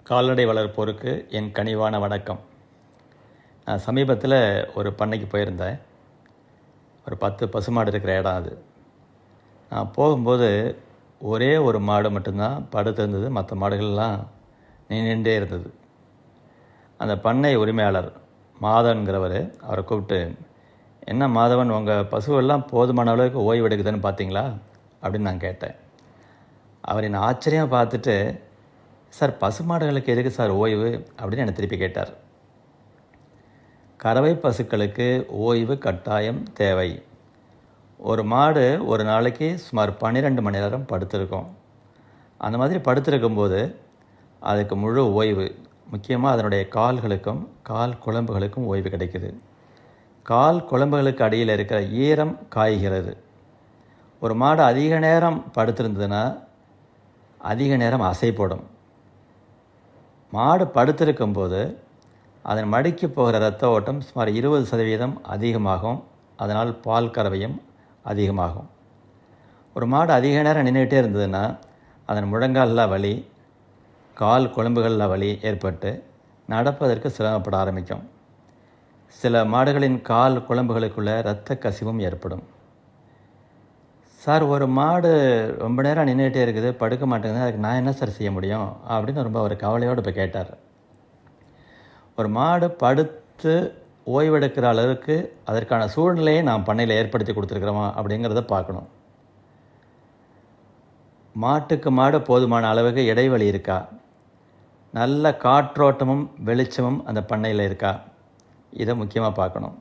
கால்நடை வளர்ப்போருக்கு என் கனிவான வணக்கம். நான் சமீபத்தில் ஒரு பண்ணைக்கு போயிருந்தேன். ஒரு 10 பசுமாடு இருக்கிற இடம் அது. நான் போகும்போது ஒரே ஒரு மாடு மட்டும்தான் படுத்திருந்தது. மற்ற மாடுகள்லாம் நின்றுட்டே இருந்தது. அந்த பண்ணை உரிமையாளர் மாதவன்கிறவர், அவரை கூப்பிட்டு, என்ன மாதவன், உங்கள் பசுவெல்லாம் போதுமான அளவுக்கு ஓய்வு எடுக்குதுன்னு பார்த்தீங்களா அப்படின்னு நான் கேட்டேன். அவர் என்னை ஆச்சரியமாக பார்த்துட்டு, சார், பசுமாடுகளுக்கு எதுக்கு சார் ஓய்வு அப்படின்னு என்னை திருப்பி கேட்டார். கறவை பசுக்களுக்கு ஓய்வு கட்டாயம் தேவை. ஒரு மாடு ஒரு நாளைக்கு சுமார் 12 மணி நேரம் படுத்திருக்கும். அந்த மாதிரி படுத்திருக்கும்போது அதுக்கு முழு ஓய்வு, முக்கியமாக அதனுடைய கால்களுக்கும் கால் குழம்புகளுக்கும் ஓய்வு கிடைக்குது. கால் குழம்புகளுக்கு அடியில் இருக்கிற ஈரம் காய்கிறது. ஒரு மாடு அதிக நேரம் படுத்திருந்ததுன்னா அதிக நேரம் அசை போடும். மாடு படுத்திருக்கும்போது அதன் மடிக்கு போகிற இரத்த ஓட்டம் சுமார் 20% அதிகமாகும். அதனால் பால் கறவையும் அதிகமாகும். ஒரு மாடு அதிக நேரம் நின்றுகிட்டே இருந்ததுன்னா அதன் முழங்காலில் வலி, கால் குழம்புகளில் வலி ஏற்பட்டு நடப்பதற்கு சிரமப்பட ஆரம்பிக்கும். சில மாடுகளின் கால் குழம்புகளுக்குள்ளே இரத்த கசிவும் ஏற்படும். சார், ஒரு மாடு ரொம்ப நேரம் நின்றுகிட்டே இருக்குது, படுக்க மாட்டேங்குது, அதுக்கு நான் என்ன சார் செய்ய முடியும் அப்படின்னு ரொம்ப ஒரு கவலையோடு இப்போ கேட்டார். ஒரு மாடு படுத்து ஓய்வெடுக்கிற அளவுக்கு அதற்கான சூழ்நிலையை நாம் பண்ணையில் ஏற்படுத்தி கொடுத்துருக்குறோமா அப்படிங்கிறத பார்க்கணும். மாட்டுக்கு மாடு போதுமான அளவுக்கு இடைவெளி இருக்கா, நல்ல காற்றோட்டமும் வெளிச்சமும் அந்த பண்ணையில் இருக்கா, இதை முக்கியமாக பார்க்கணும்.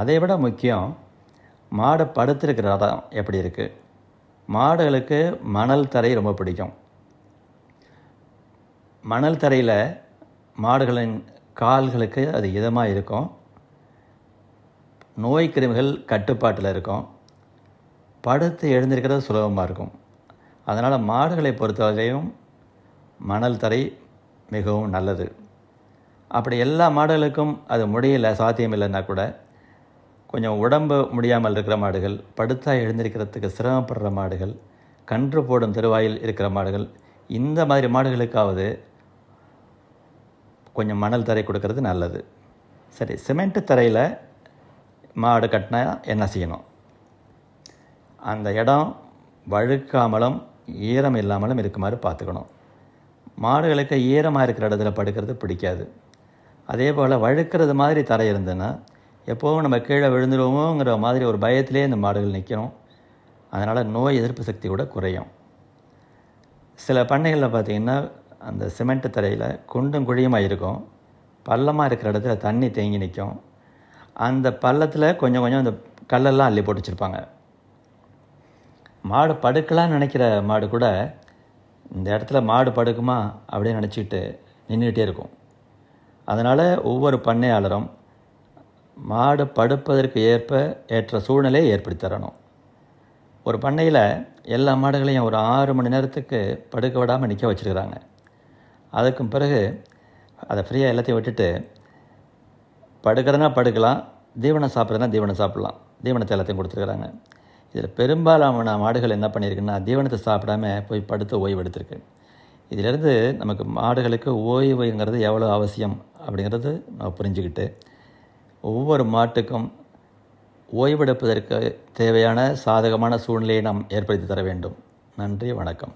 அதை விட முக்கியம், மாடு படுத்திருக்கிற இடம் எப்படி இருக்குது. மாடுகளுக்கு மணல் தரை ரொம்ப பிடிக்கும். மணல் தரையில் மாடுகளின் கால்களுக்கு அது இதமாக இருக்கும். நோய் கிருமிகள் கட்டுப்பாட்டில் இருக்கும். படுத்து எழுந்திருக்கிறது சுலபமாக இருக்கும். அதனால் மாடுகளை பொறுத்தவரையும் மணல் தரை மிகவும் நல்லது. அப்படி எல்லா மாடுகளுக்கும் அது முடியல, சாத்தியம் இல்லைன்னா கூட, கொஞ்சம் உடம்பு முடியாமல் இருக்கிற மாடுகள், படுத்தா எழுந்திருக்கிறதுக்கு சிரமப்படுற மாடுகள், கன்று போடும் தருவாயில் இருக்கிற மாடுகள், இந்த மாதிரி மாடுகளுக்காவது கொஞ்சம் மணல் தரை கொடுக்கறது நல்லது. சரி, சிமெண்ட்டு தரையில் மாடு கட்டினா என்ன செய்யணும்? அந்த இடம் வழுக்காமலும் ஈரம் இல்லாமலும் இருக்குமாறு பார்த்துக்கணும். மாடுகளுக்கு ஈரமாக இருக்கிற இடத்துல படுக்கிறது பிடிக்காது. அதே போல் வழுக்கிறது மாதிரி தரை இருந்ததுன்னா எப்போவும் நம்ம கீழே விழுந்துடுவோங்கிற மாதிரி ஒரு பயத்திலே இந்த மாடுகள் நிற்கணும். அதனால் நோய் எதிர்ப்பு சக்தி கூட குறையும். சில பண்ணைகளில் பார்த்திங்கன்னா அந்த சிமெண்ட் தரையில் குண்டும் குழியுமாக இருக்கும். பள்ளமாக இருக்கிற இடத்துல தண்ணி தேங்கி நிற்கும். அந்த பள்ளத்தில் கொஞ்சம் கொஞ்சம் அந்த கல்லெல்லாம் அள்ளி போட்டு வச்சுருப்பாங்க. மாடு படுக்கலான்னு நினைக்கிற மாடு கூட இந்த இடத்துல மாடு படுக்குமா அப்படின்னு நினச்சிக்கிட்டு நின்றுக்கிட்டே இருக்கும். அதனால் ஒவ்வொரு பண்ணையாளரும் மாடு படுப்பதற்கு ஏற்ற சூழ்நிலையை ஏற்படுத்தி தரணும். ஒரு பண்ணையில் எல்லா மாடுகளையும் ஒரு 6 மணி நேரத்துக்கு படுக்க விடாமல் நிற்க வச்சுருக்கிறாங்க. அதுக்கும் பிறகு அதை ஃப்ரீயாக எல்லாத்தையும் விட்டுட்டு படுக்கிறதுனா படுக்கலாம், தீவனம் சாப்பிட்றதுனா தீவனம் சாப்பிட்லாம். தீவனத்தை எல்லாத்தையும் கொடுத்துருக்குறாங்க. இதில் பெரும்பாலான மாடுகள் என்ன பண்ணியிருக்குன்னா தீவனத்தை சாப்பிடாம போய் படுத்து ஓய்வு எடுத்திருக்கு. இதிலிருந்து நமக்கு மாடுகளுக்கு ஓய்வுங்கிறது எவ்வளோ அவசியம் அப்படிங்கிறது நம்ம புரிஞ்சுக்கிட்டு ஒவ்வொரு மாட்டுக்கும் ஓய்வெடுப்பதற்கு தேவையான சாதகமான சூழ்நிலையை நாம் ஏற்படுத்தி தர வேண்டும். நன்றி, வணக்கம்.